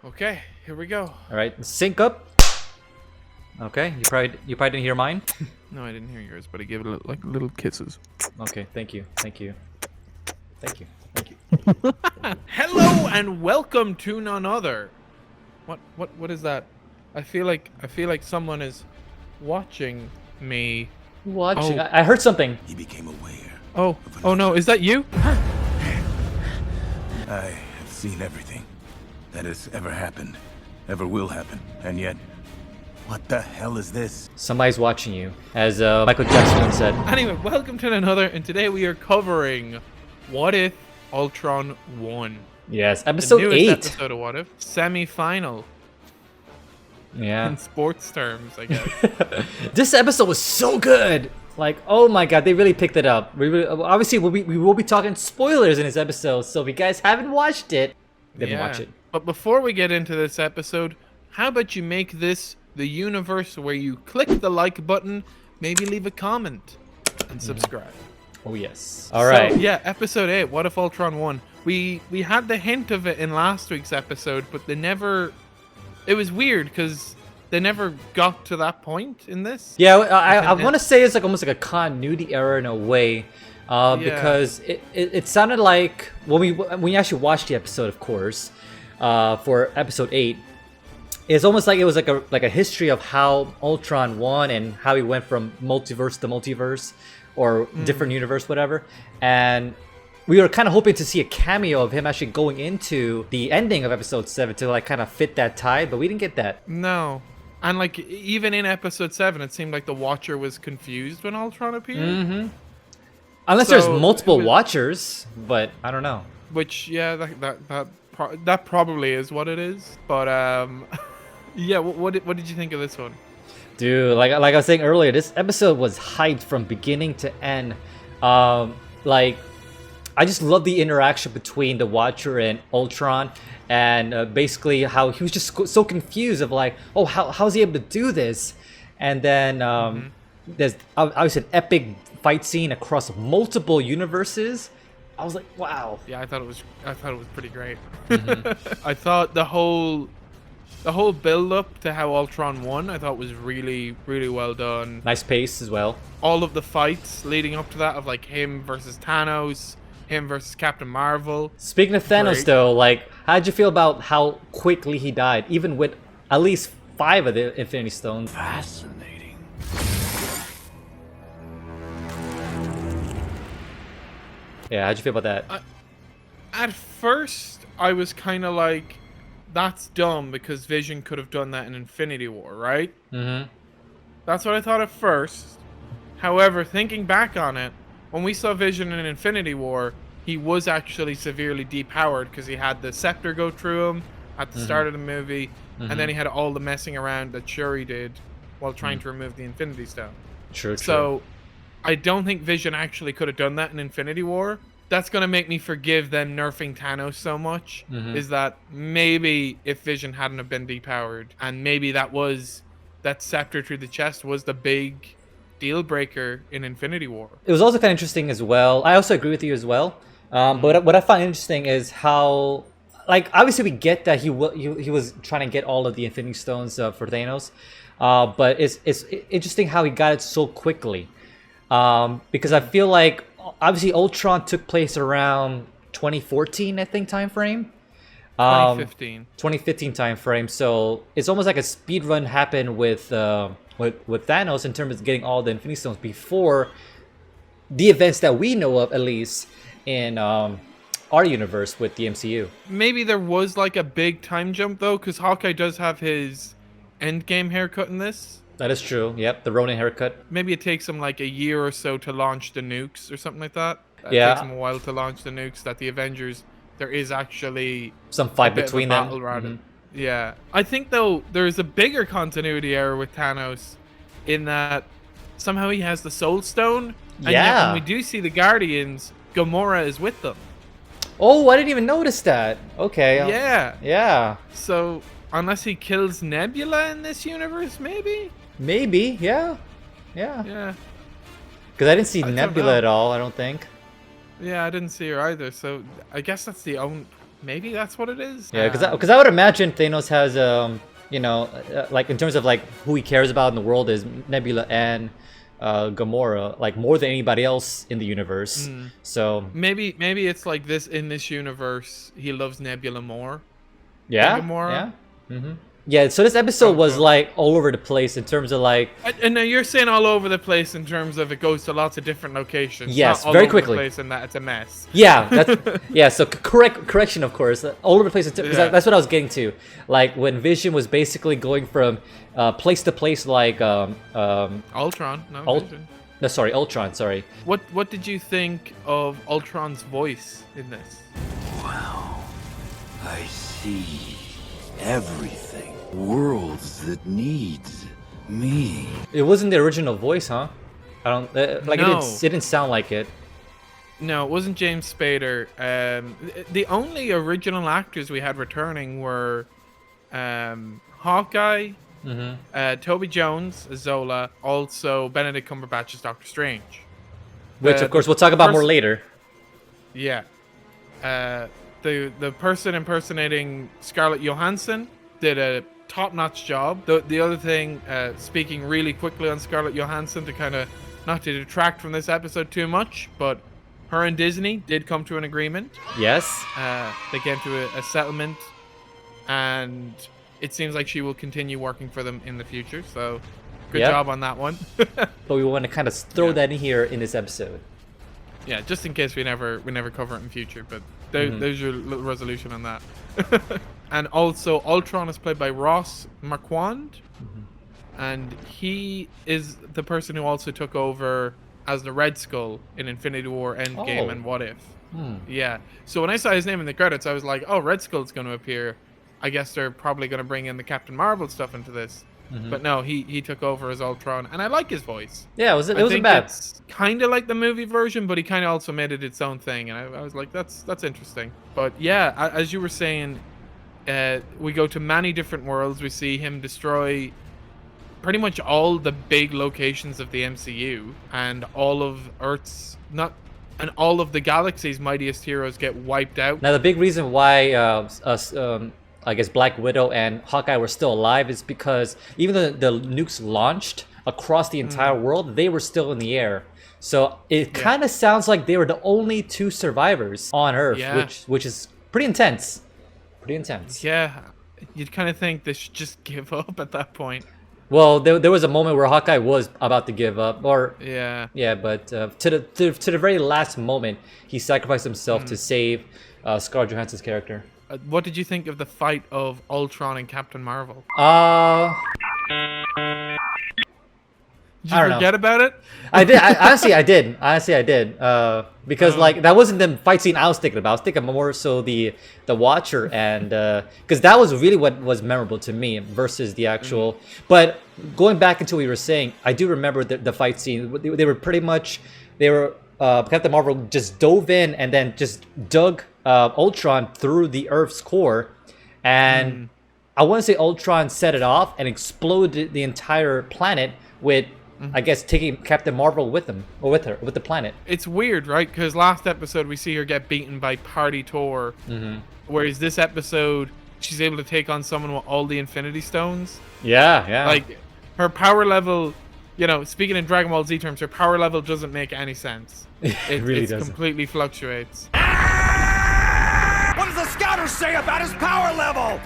Okay, here we go. All right, sync up. Okay, you probably didn't hear mine. No, I didn't hear yours, but I gave it like little kisses. Okay, thank you. Hello and welcome to Noneother. What is that? I feel like someone is watching me. Watching. Oh. I heard something. He became aware. Oh no, is that you? I have seen everything that has ever happened, ever will happen, and yet, what the hell is this? Somebody's watching you, as Michael Jackson said. Anyway, welcome to Noneother, and today we are covering What If Ultron won. Yes, The episode newest 8. episode of What If, semi-final Yeah. in sports terms, I guess. This episode was so good. Like, oh my god, they really picked it up. Obviously, we will be talking spoilers in this episode, so if you guys haven't watched it, then watch it. But before we get into this episode, how about you make this the universe where you click the like button, maybe leave a comment, and subscribe. Oh yes. All right. So, yeah, episode 8, What If Ultron won? We had the hint of it in last week's episode, but they never... It was weird, because they never got to that point in this. Yeah, I want to say it's like almost like a continuity error in a way, because it sounded like when we actually watched the episode, of course, for episode 8, it's almost like it was like a history of how Ultron won and how he went from multiverse to multiverse, or different universe, whatever, and we were kind of hoping to see a cameo of him actually going into the ending of episode 7 to like kind of fit that tide, but we didn't get that. No. And like, even in episode 7, it seemed like the Watcher was confused when Ultron appeared. Unless So, there's multiple it was- Watchers, but I don't know. Which, yeah, that probably is what it is. But, yeah, what did you think of this one? Dude, like I was saying earlier, this episode was hyped from beginning to end. Like, I just love the interaction between the Watcher and Ultron, and basically how he was just so confused of like, oh, how's he able to do this? And then there's obviously an epic fight scene across multiple universes. I was like, wow. Yeah, I thought it was pretty great. I thought the whole build up to how Ultron won, I thought was really, really well done. Nice pace as well. All of the fights leading up to that, of like him versus Thanos, him versus Captain Marvel. Speaking of Thanos, Great. though, like, how'd you feel about how quickly he died, even with at least 5 of the Infinity Stones? Fascinating. Yeah, how'd you feel about that? At first, I was kind of like, that's dumb because Vision could have done that in Infinity War, right? That's what I thought at first. However, thinking back on it, when we saw Vision in Infinity War, he was actually severely depowered because he had the scepter go through him at the start of the movie, and then he had all the messing around that Shuri did while trying to remove the Infinity Stone. True. So, I don't think Vision actually could have done that in Infinity War. That's going to make me forgive them nerfing Thanos so much, is that maybe if Vision hadn't have been depowered, and maybe that scepter through the chest was the big deal breaker in Infinity War. It was also kind of interesting as well. I also agree with you as well. But what I find interesting is how, like, obviously we get that he was trying to get all of the Infinity Stones for Thanos, but it's interesting how he got it so quickly. Because I feel like obviously Ultron took place around 2014, I think, time frame. 2015 time frame. So it's almost like a speed run happened with Thanos in terms of getting all the Infinity Stones before the events that we know of, at least in our universe with the MCU. Maybe there was like a big time jump though, because Hawkeye does have his Endgame haircut in this. That is true. Yep, the Ronin haircut. Maybe it takes him like a year or so to launch the nukes or something like that. Yeah. It takes him a while to launch the nukes. That the Avengers, there is actually Some fight a bit of a between battle them. rather. Yeah. I think though there's a bigger continuity error with Thanos in that somehow he has the Soul Stone. And yet Yeah. when we do see the Guardians, Gamora is with them. Oh, I didn't even notice that. Okay. Yeah. Yeah. So unless he kills Nebula in this universe, maybe? Maybe. Yeah. Yeah. Yeah. Because I didn't see I don't Nebula know. at all, I don't think. Yeah, I didn't see her either. So I guess that's the maybe that's what it is. Yeah, because I would imagine Thanos has you know, like in terms of like who he cares about in the world is Nebula and Gamora, like more than anybody else in the universe. So maybe it's like this in this universe. He loves Nebula more. Yeah, than Gamora. yeah. Yeah, so this episode was like all over the place in terms of like. And now you're saying all over the place in terms of it goes to lots of different locations. Yes, not all very over quickly. The place and that it's a mess. Yeah, that's yeah. So correction, of course, all over the place. Because that's what I was getting to. Like when Vision was basically going from place to place, like Ultron, Vision. No, sorry, Ultron. Sorry. What did you think of Ultron's voice in this? Wow, I see everything. Worlds that needs me. It wasn't the original voice, huh? I don't like No. it didn't sound like it. No, it wasn't James Spader. The only original actors we had returning were Hawkeye, Toby Jones as Zola, also Benedict Cumberbatch as Doctor Strange. Which, of course, we'll talk about more later. Yeah. The person impersonating Scarlett Johansson did a top-notch job. The other thing, speaking really quickly on Scarlett Johansson to kind of not to detract from this episode too much, but her and Disney did come to an agreement. Yes. They came to a settlement, and it seems like she will continue working for them in the future. So, good job on that one. But we want to kind of throw that in here in this episode. Yeah, just in case we never cover it in future. But there's your little resolution on that. And also, Ultron is played by Ross Marquand, and he is the person who also took over as the Red Skull in Infinity War, Endgame, and What If. Yeah. So when I saw his name in the credits, I was like, oh, Red Skull's going to appear. I guess they're probably going to bring in the Captain Marvel stuff into this. But no, he took over as Ultron, and I like his voice. Yeah, it wasn't bad. It's kind of like the movie version, but he kind of also made it its own thing, and I was like, that's interesting. But yeah, as you were saying, we go to many different worlds. We see him destroy pretty much all the big locations of the MCU, and all of Earth's and all of the galaxy's mightiest heroes get wiped out. Now the big reason why I guess Black Widow and Hawkeye were still alive is because even though the nukes launched across the entire world, they were still in the air. So it kind of sounds like they were the only two survivors on Earth, which is pretty intense. Pretty intense. Yeah, you'd kind of think they should just give up at that point. Well, there was a moment where Hawkeye was about to give up, or but to the very last moment, he sacrificed himself to save Scarlett Johansson's character. What did you think of the fight of Ultron and Captain Marvel? Did you forget about it? I did. Honestly, I did. Because like that wasn't the fight scene I was thinking about. I was thinking more so the Watcher, and because that was really what was memorable to me versus the actual. But going back into what you were saying, I do remember the fight scene. They were pretty much Captain Marvel just dove in and then just dug Ultron through the Earth's core, and I want to say Ultron set it off and exploded the entire planet with. I guess taking Captain Marvel with him, or with her, with the planet. It's weird, right? Because last episode we see her get beaten by Party Thor, whereas this episode she's able to take on someone with all the Infinity Stones. Yeah. Like her power level, speaking in Dragon Ball Z terms, her power level doesn't make any sense. It really doesn't. Completely fluctuates. What does the scouter say about his power level?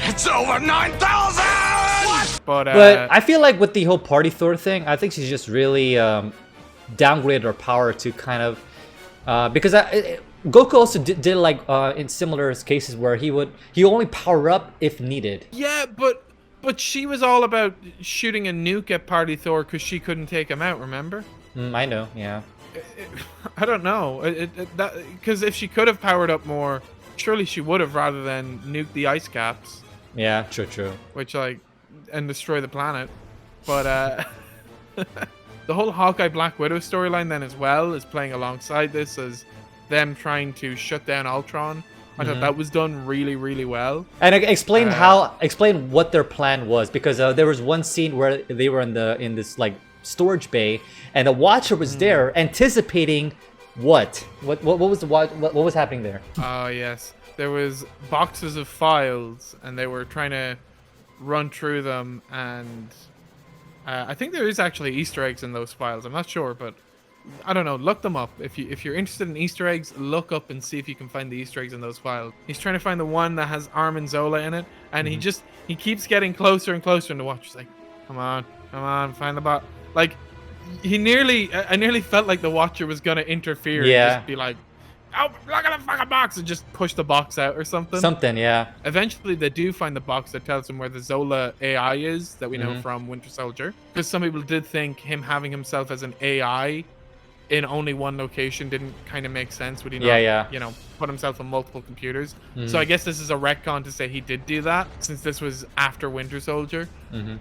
It's over 9,000! What? But I feel like with the whole Party Thor thing, I think she's just really downgraded her power to kind of because Goku also did like in similar cases where he only power up if needed. Yeah, but she was all about shooting a nuke at Party Thor because she couldn't take him out. Remember? I know. Yeah. I don't know. Because if she could have powered up more, surely she would have, rather than nuke the ice caps. Yeah, true. Which and destroy the planet. But the whole Hawkeye Black Widow storyline then as well is playing alongside this as them trying to shut down Ultron. I thought that was done really, really well. And explain what their plan was, because there was one scene where they were in this like storage bay, and the Watcher was there anticipating What? What was the what was happening there? Oh yes, there was boxes of files, and they were trying to run through them, and I think there is actually Easter eggs in those files. I'm not sure, but I don't know. Look them up if you're interested in Easter eggs. Look up and see if you can find the Easter eggs in those files. He's trying to find the one that has Armin Zola in it, and he keeps getting closer and closer, and the Watcher's like, come on, find the bot. Like, I nearly felt like the Watcher was gonna interfere and just be like, oh, look at the fucking box, and just push the box out or something. Something, yeah. Eventually, they do find the box that tells them where the Zola AI is that we know from Winter Soldier. Because some people did think him having himself as an AI in only one location didn't kind of make sense. Would he not, you know, put himself on multiple computers? So I guess this is a retcon to say he did do that, since this was after Winter Soldier.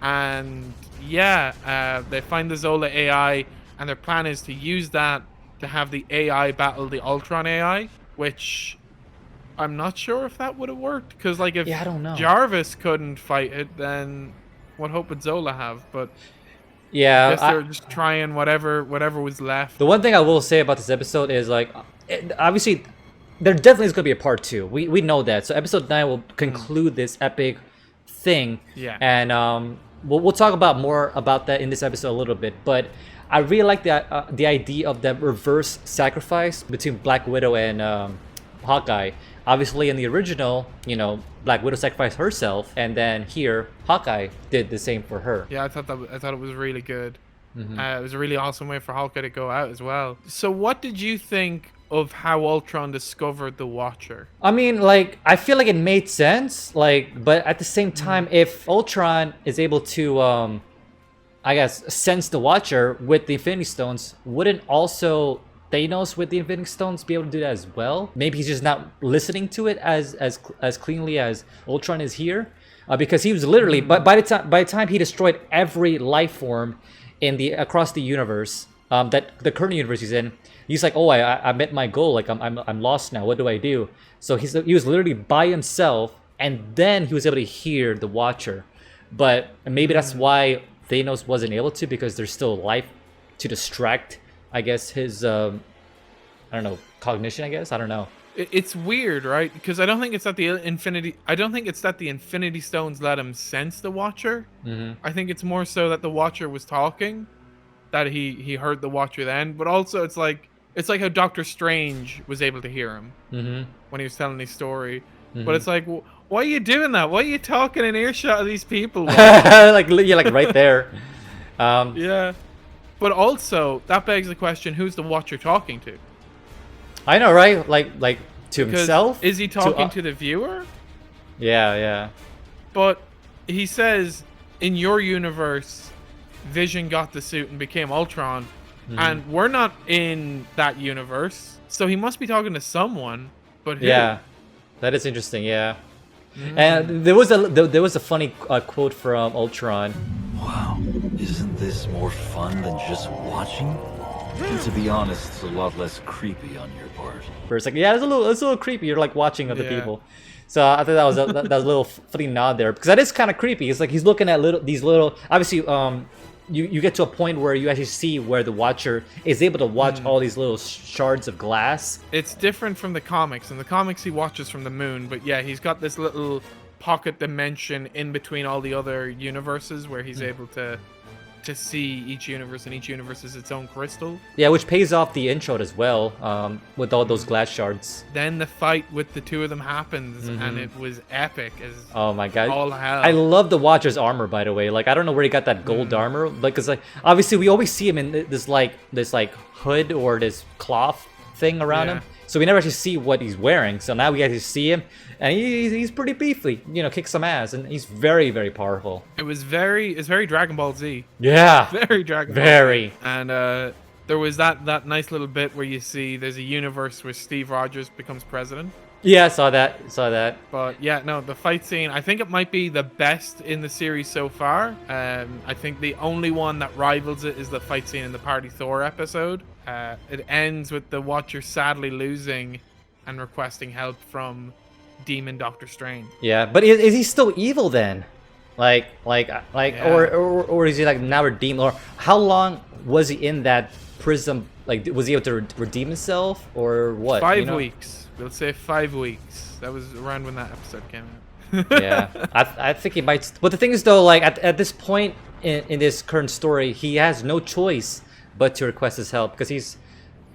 And yeah, they find the Zola AI, and their plan is to use that to have the AI battle the Ultron AI, which I'm not sure if that would have worked. Because like if I don't know. Jarvis couldn't fight it, then what hope would Zola have? But yeah, I guess they're just trying whatever was left. The one thing I will say about this episode is like, obviously, there definitely is going to be a part 2. We know that. So episode 9 will conclude this epic thing. Yeah. And we'll talk about more about that in this episode a little bit. But I really like the idea of the reverse sacrifice between Black Widow and Hawkeye. Obviously, in the original, you know, Black Widow sacrificed herself, and then here, Hawkeye did the same for her. Yeah, I thought it was really good. It was a really awesome way for Hawkeye to go out as well. So, what did you think of how Ultron discovered the Watcher? I mean, like, I feel like it made sense, like, but at the same time, if Ultron is able to, I guess, sense the Watcher with the Infinity Stones, wouldn't also Thanos with the Infinity Stones be able to do that as well? Maybe he's just not listening to it as cleanly as Ultron is here, because he was literally, but by the time he destroyed every life form in the across the universe, that the current universe he's in, he's like, oh, I met my goal. Like I'm lost now. What do I do? So he was literally by himself, and then he was able to hear the Watcher. But maybe that's why Thanos wasn't able to, because there's still life to distract, I guess, his I don't know, cognition, I guess. I don't know. It's weird, right? Because I don't think it's that the Infinity Stones let him sense the Watcher. I think it's more so that the Watcher was talking, that he heard the Watcher then. But also, it's like how Doctor Strange was able to hear him when he was telling his story. But it's like, why are you doing that? Why are you talking in earshot of these people? Like you're like right there. Yeah. But also, that begs the question: who's the Watcher talking to? I know, right? Like to himself? Is he talking to the viewer? Yeah. But he says, in your universe, Vision got the suit and became Ultron, and we're not in that universe, so he must be talking to someone. But who? Yeah, that is interesting. Yeah, and there was a funny quote from Ultron. Wow, isn't this more fun than just watching? And to be honest, it's a lot less creepy on your part. Where it's like, yeah, it's a little creepy. You're like watching other people. So I thought that was that was a little funny nod there, because that is kind of creepy. It's like he's looking at these little. Obviously, you get to a point where you actually see where the Watcher is able to watch all these little shards of glass. It's different from the comics. In the comics, he watches from the moon, but yeah, he's got this little pocket dimension in between all the other universes where he's able to see each universe, and each universe is its own crystal. Yeah, which pays off the intro as well, with all those glass shards. Then the fight with the two of them happens, and it was epic as oh my god, all hell. I love the Watcher's armor, by the way. Like, I don't know where he got that gold armor, like, cause like obviously we always see him in this hood or this cloth thing around him, so we never actually see what he's wearing. So now we actually see him, and he's pretty beefy, you know, kicks some ass, and he's very, very powerful. It's very Dragon Ball Z. Yeah, very Dragon Ball Z. And there was that nice little bit where you see there's a universe where Steve Rogers becomes president. Yeah, I saw that. But yeah, no, the fight scene, I think it might be the best in the series so far. I think the only one that rivals it is the fight scene in the Party Thor episode. It ends with the Watcher sadly losing and requesting help from Demon Doctor Strange. Yeah, but is he still evil then? Or is he like now redeemed? Or how long was he in that Prism, like, was he able to redeem himself or what? 5 weeks. We'll say 5 weeks. That was around when that episode came out. Yeah, I think he might. But the thing is, though, like at this point in this current story, he has no choice but to request his help because he's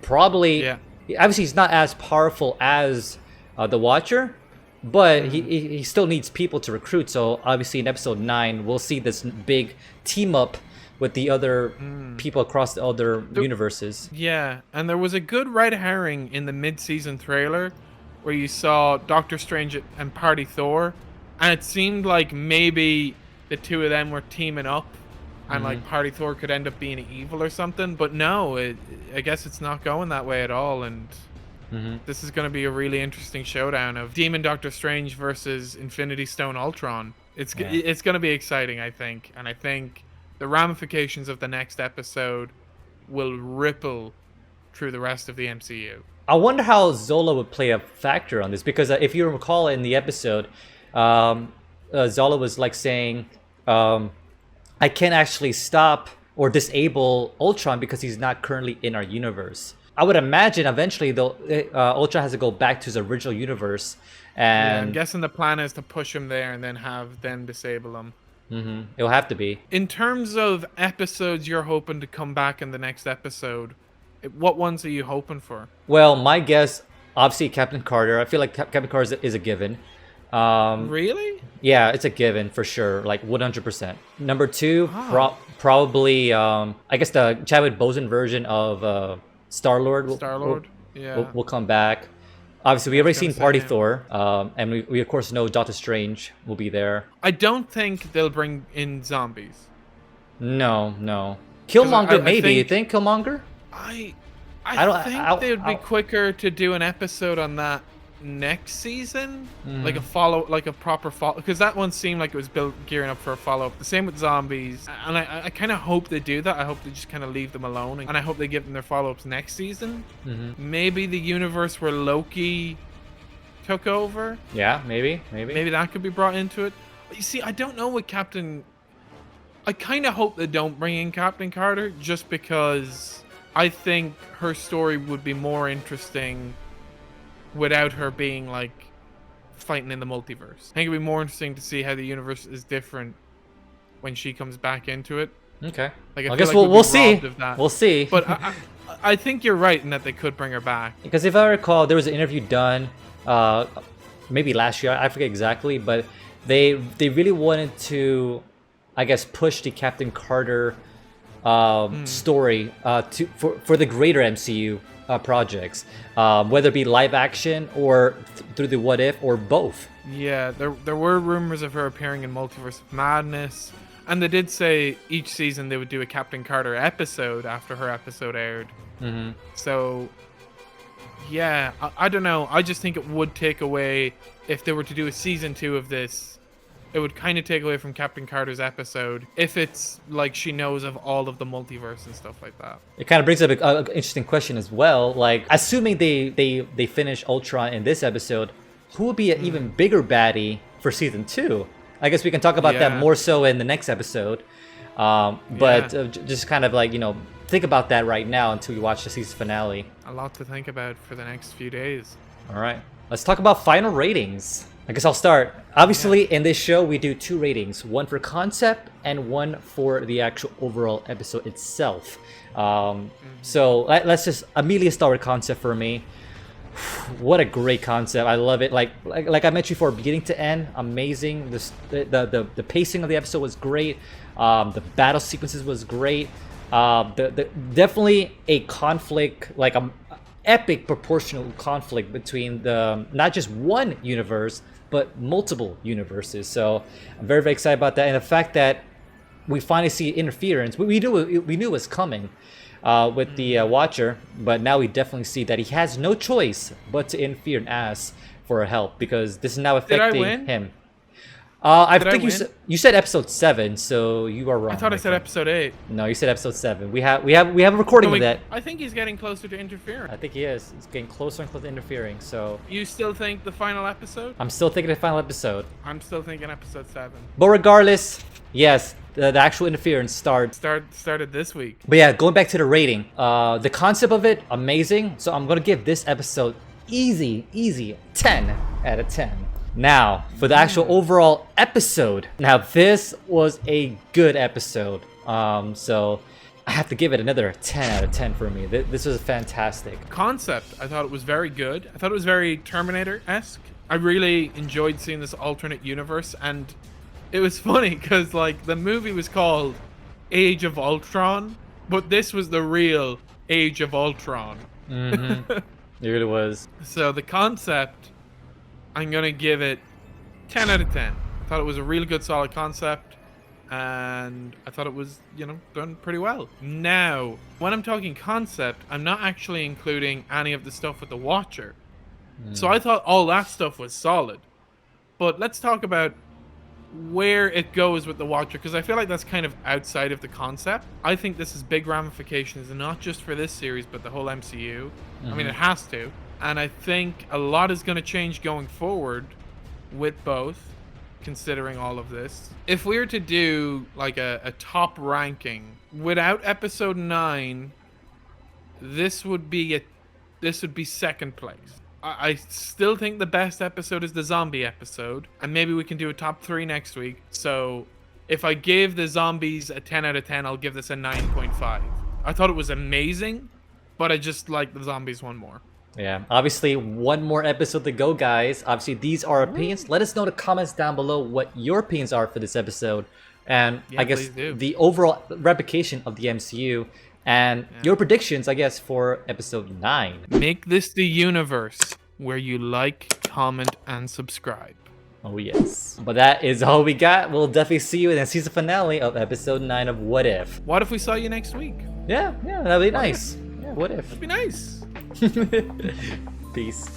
probably obviously he's not as powerful as the Watcher, but he still needs people to recruit. So obviously in episode 9, we'll see this big team up with the other people across the other universes. Yeah, and there was a good red herring in the mid-season trailer where you saw Doctor Strange and Party Thor, and it seemed like maybe the two of them were teaming up, and like Party Thor could end up being evil or something. But no, I guess it's not going that way at all, and this is going to be a really interesting showdown of Demon Doctor Strange versus Infinity Stone Ultron. It's going to be exciting, I think, and I think the ramifications of the next episode will ripple through the rest of the MCU. I wonder how Zola would play a factor on this, because if you recall in the episode, Zola was like saying, I can't actually stop or disable Ultron because he's not currently in our universe. I would imagine eventually Ultron has to go back to his original universe, and I'm guessing the plan is to push him there and then have them disable him. It'll have to be. In terms of episodes you're hoping to come back in the next episode, what ones are you hoping for? Well, my guess, obviously Captain Carter. I feel like Captain Carter is a given. Really? Yeah, it's a given for sure, like 100%. Number 2, probably, I guess the Chadwick Boseman version of Star-Lord. Will come back. Obviously, we already seen Party Thor, and we of course know Doctor Strange will be there. I don't think they'll bring in zombies. No. Killmonger, maybe. You think Killmonger? I think they would be quicker to do an episode on that next season, like a proper follow, because that one seemed like it was gearing up for a follow-up. The same with zombies, and I kind of hope they do that. I hope they just kind of leave them alone, and I hope they give them their follow-ups next season. Maybe the universe where Loki took over. Yeah, maybe that could be brought into it. But you see, I don't know what I kind of hope they don't bring in Captain Carter, just because I think her story would be more interesting without her being like fighting in the multiverse. I think it'd be more interesting to see how the universe is different when she comes back into it. Okay. Like, I guess we'll see. We'll see. But I think you're right in that they could bring her back. Because if I recall, there was an interview done, maybe last year. I forget exactly, but they really wanted to, I guess, push the Captain Carter story for the greater MCU projects, whether it be live action or through the What If or both. Yeah, there were rumors of her appearing in Multiverse of Madness, and they did say each season they would do a Captain Carter episode after her episode aired. So yeah, I don't know. I just think it would take away, if they were to do a season 2 of this, it would kind of take away from Captain Carter's episode if it's like she knows of all of the multiverse and stuff like that. It kind of brings up an interesting question as well. Like, assuming they finish Ultron in this episode, who would be an even bigger baddie for season 2? I guess we can talk about that more so in the next episode. Just kind of like, think about that right now until you watch the season finale. A lot to think about for the next few days. All right, let's talk about final ratings. I guess I'll start. Obviously, in this show, we do 2 ratings. One for concept and one for the actual overall episode itself. So let's just immediately start with concept for me. What a great concept. I love it. Like I mentioned before, beginning to end, amazing. The pacing of the episode was great. The battle sequences was great. Definitely a conflict, like a epic proportional conflict between not just one universe, but multiple universes. So I'm very, very excited about that, and the fact that we finally see interference. We knew it was coming with the Watcher, but now we definitely see that he has no choice but to interfere and ask for help, because this is now affecting him. I think you said episode 7, so you are wrong. I thought I said episode 8. No, you said episode 7. We have a recording of that. I think he's getting closer to interfering. I think he is. He's getting closer and closer to interfering. So you still think the final episode? I'm still thinking the final episode. I'm still thinking episode 7. But regardless, yes, the actual interference starts. Started this week. But yeah, going back to the rating, the concept of it, amazing. So I'm gonna give this episode easy 10 out of 10. Now, for the actual overall episode, now this was a good episode. So I have to give it another 10 out of 10 for me. This was fantastic. Concept, I thought it was very good. I thought it was very Terminator-esque. I really enjoyed seeing this alternate universe, and it was funny because like the movie was called Age of Ultron, but this was the real Age of Ultron. Mm-hmm. It really was. So the concept, I'm gonna give it 10 out of 10. I thought it was a really good, solid concept, and I thought it was, you know, done pretty well. Now, when I'm talking concept, I'm not actually including any of the stuff with the Watcher. So I thought all that stuff was solid. But let's talk about where it goes with the Watcher, because I feel like that's kind of outside of the concept. I think this is big ramifications, and not just for this series, but the whole MCU. I mean, it has to. And I think a lot is going to change going forward with both, considering all of this. If we were to do like a top ranking, without episode 9, this would be second place. I still think the best episode is the zombie episode, and maybe we can do a top 3 next week. So if I give the zombies a 10 out of 10, I'll give this a 9.5. I thought it was amazing, but I just like the zombies one more. Yeah, obviously one more episode to go, guys. Obviously, these are opinions. Let us know in the comments down below what your opinions are for this episode, and Yeah, I guess please do. the overall replication of the MCU, and your predictions, I guess, for episode 9. Make this the universe where you like, comment, and subscribe. Oh yes. But that is all we got. We'll definitely see you in the season finale of episode 9 of What If. What if we saw you next week? Yeah, that'd be nice. Yeah, what if? That'd be nice. Peace.